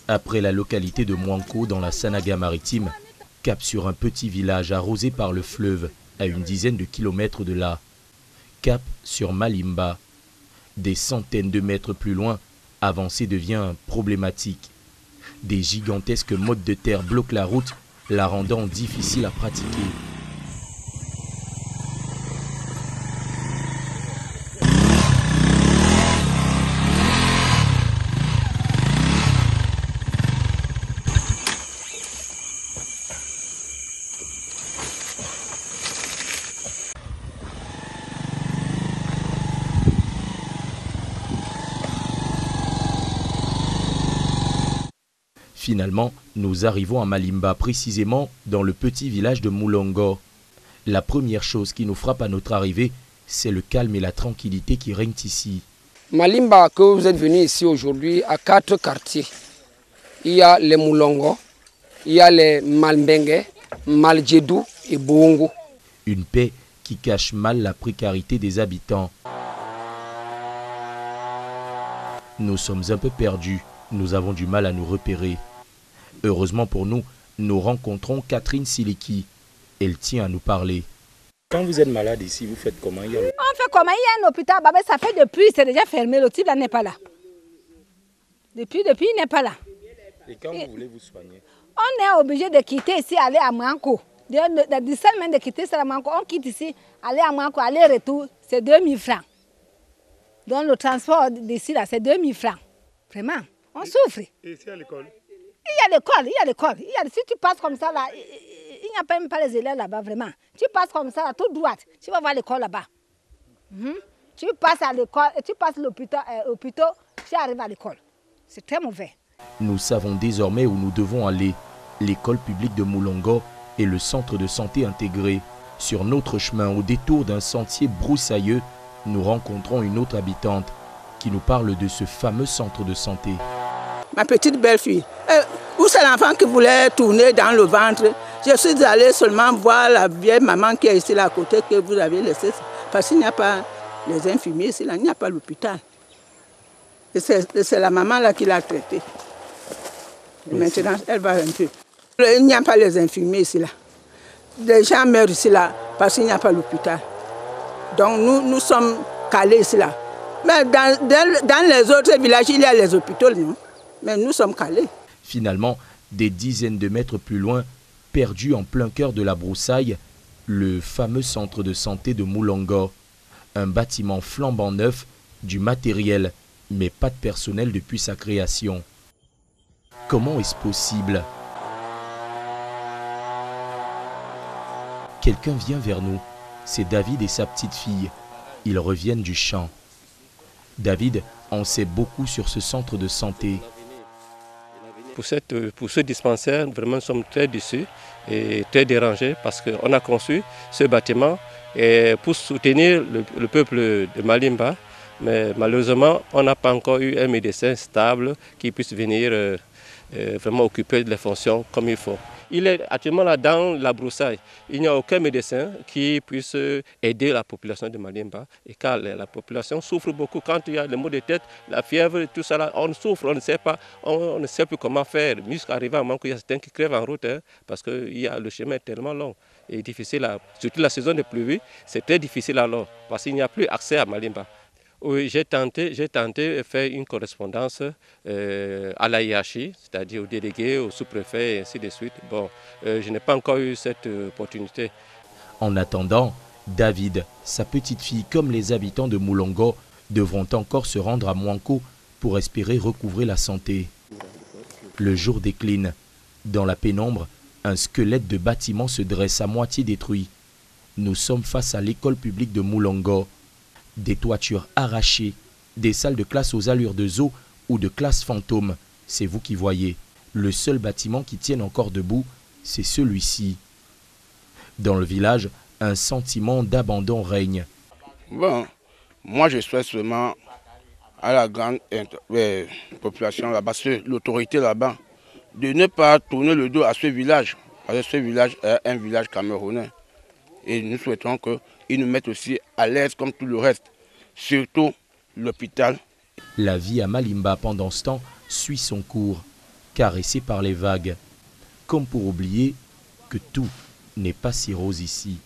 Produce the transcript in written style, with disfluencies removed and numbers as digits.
Après la localité de Mouanko dans la Sanaga-Maritime, cap sur un petit village arrosé par le fleuve à une dizaine de kilomètres de là. Cap sur Malimba. Des centaines de mètres plus loin, avancer devient problématique. Des gigantesques mottes de terre bloquent la route, la rendant difficile à pratiquer. Finalement, nous arrivons à Malimba, précisément dans le petit village de Moulongo. La première chose qui nous frappe à notre arrivée, c'est le calme et la tranquillité qui règnent ici. Malimba, que vous êtes venu ici aujourd'hui, à 4 quartiers. Il y a les Moulongo, il y a les Malbengue, Maldjedou et Bongo. Une paix qui cache mal la précarité des habitants. Nous sommes un peu perdus, nous avons du mal à nous repérer. Heureusement pour nous, nous rencontrons Catherine Siliki. Elle tient à nous parler. Quand vous êtes malade ici, vous faites comment? On fait comment? Il y a un hôpital, ça fait depuis, c'est déjà fermé, le type là n'est pas là. Depuis, il n'est pas là. Et quand vous voulez vous soigner? On est obligé de quitter ici, aller à Mouanko. De 17 semaines de quitter ça à Mouanko, on quitte ici, aller à Mouanko, aller-retour, c'est 2000 francs. Donc le transport d'ici là, c'est 2000 francs. Vraiment, on souffre. Et ici à l'école? Il y a l'école. Si tu passes comme ça là, il n'y a même pas les élèves là-bas, vraiment. Tu passes comme ça, là, tout droite, tu vas voir l'école là-bas. Tu passes à l'école, tu passes l'hôpital, tu arrives à l'école. C'est très mauvais. Nous savons désormais où nous devons aller. L'école publique de Moulongo et le centre de santé intégré. Sur notre chemin, au détour d'un sentier broussailleux, nous rencontrons une autre habitante qui nous parle de ce fameux centre de santé. Ma petite belle-fille, où c'est l'enfant qui voulait tourner dans le ventre? Je suis allée seulement voir la vieille maman qui est ici là, à côté, que vous avez laissée. Parce qu'il n'y a pas les infirmiers ici, là, il n'y a pas l'hôpital. Et c'est la maman là qui l'a traitée. Et maintenant, elle va un peu. Il n'y a pas les infirmiers ici là. Les gens meurent ici là parce qu'il n'y a pas l'hôpital. Donc nous sommes calés ici là. Mais dans les autres villages, il y a les hôpitaux, non? Mais nous sommes calés. Finalement, des dizaines de mètres plus loin, perdu en plein cœur de la broussaille, le fameux centre de santé de Moulongo. Un bâtiment flambant neuf, du matériel, mais pas de personnel depuis sa création. Comment est-ce possible? Quelqu'un vient vers nous. C'est David et sa petite fille. Ils reviennent du champ. David en sait beaucoup sur ce centre de santé. Pour ce dispensaire, vraiment, nous sommes très déçus et très dérangés parce qu'on a conçu ce bâtiment pour soutenir le peuple de Malimba. Mais malheureusement, on n'a pas encore eu un médecin stable qui puisse venir vraiment occuper les fonctions comme il faut. Il est actuellement là dans la broussaille. Il n'y a aucun médecin qui puisse aider la population de Malimba. Et car la population souffre beaucoup. Quand il y a les maux de tête, la fièvre, tout ça, là, on souffre, on ne sait pas, on ne sait plus comment faire. Jusqu'à arriver à un moment où il y a certains qui crèvent en route, parce que le chemin est tellement long et difficile. Surtout la saison des pluies, c'est très difficile alors, parce qu'il n'y a plus accès à Malimba. Oui, j'ai tenté de faire une correspondance à la hiérarchie, c'est-à-dire au délégué, au sous-préfet et ainsi de suite. Bon, je n'ai pas encore eu cette opportunité. En attendant, David, sa petite fille comme les habitants de Moulongo devront encore se rendre à Mouanko pour espérer recouvrer la santé. Le jour décline. Dans la pénombre, un squelette de bâtiment se dresse à moitié détruit. Nous sommes face à l'école publique de Moulongo. Des toitures arrachées, des salles de classe aux allures de zoo ou de classe fantôme. C'est vous qui voyez. Le seul bâtiment qui tienne encore debout, c'est celui-ci. Dans le village, un sentiment d'abandon règne. Bon, moi je souhaite seulement à la grande population là-bas, l'autorité là-bas, de ne pas tourner le dos à ce village. Parce que ce village est un village camerounais. Et nous souhaitons qu'ils nous mettent aussi à l'aise comme tout le reste, surtout l'hôpital. La vie à Malimba pendant ce temps suit son cours. caressés par les vagues, comme pour oublier que tout n'est pas si rose ici.